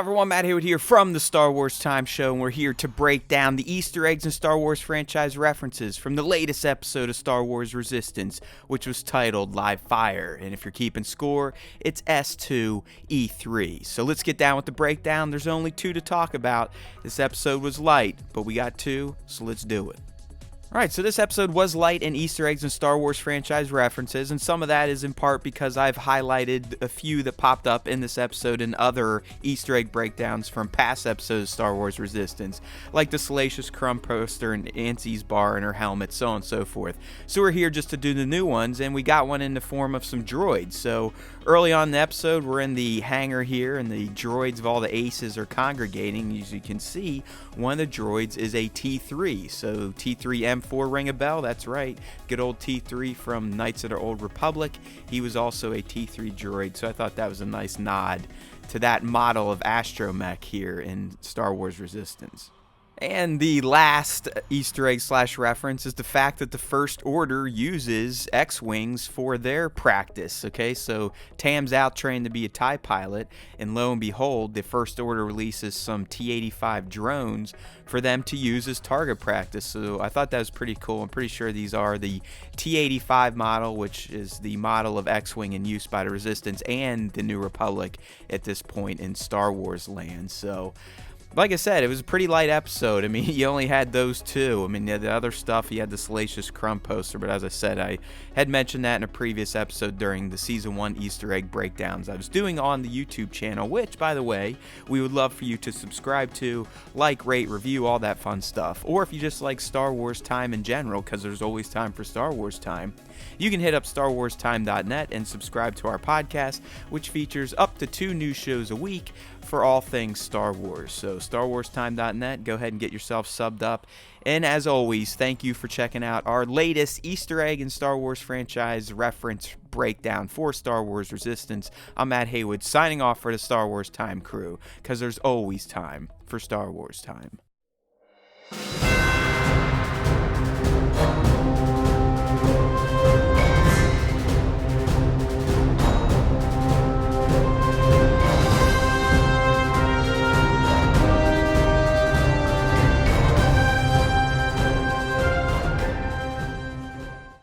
everyone, Matt Haywood here from the Star Wars Time Show, and we're here to break down the Easter eggs and Star Wars franchise references from the latest episode of Star Wars Resistance, which was titled Live Fire. And if you're keeping score, it's S2E3. So let's get down with the breakdown. There's only two to talk about. This episode was light, but we got two, so let's do it. Alright, so this episode was light in Easter eggs and Star Wars franchise references, and some of that is in part because I've highlighted a few that popped up in this episode and other Easter egg breakdowns from past episodes of Star Wars Resistance, like the Salacious Crumb poster and Auntie's bar and her helmet, so on and so forth. So we're here just to do the new ones, and we got one in the form of some droids. So early on in the episode, we're in the hangar here, and the droids of all the aces are congregating. As you can see, one of the droids is a T3, so T3M4 ring a bell. That's right, good old T3 from Knights of the Old Republic. He was also a T3 droid, so I thought that was a nice nod to that model of astromech here in Star Wars Resistance. And the last Easter egg / reference is the fact that the First Order uses X-Wings for their practice. Okay, so Tam's out training to be a TIE pilot, and lo and behold, the First Order releases some T-85 drones for them to use as target practice. So I thought that was pretty cool. I'm pretty sure these are the T-85 model, which is the model of X-Wing in use by the Resistance and the New Republic at this point in Star Wars land. So like I said, it was a pretty light episode. I mean, you only had those two. I mean, the other stuff, you had the Salacious Crumb poster, but as I said, I had mentioned that in a previous episode during the Season 1 Easter egg breakdowns I was doing on the YouTube channel, which, by the way, we would love for you to subscribe to, like, rate, review, all that fun stuff. Or if you just like Star Wars Time in general, because there's always time for Star Wars Time, you can hit up StarWarsTime.net and subscribe to our podcast, which features up to 2 new shows a week for all things Star Wars. So StarWarsTime.net, go ahead and get yourself subbed up. And as always, thank you for checking out our latest Easter egg and Star Wars franchise reference breakdown for Star Wars Resistance. I'm Matt Haywood signing off for the Star Wars Time crew, because there's always time for Star Wars Time.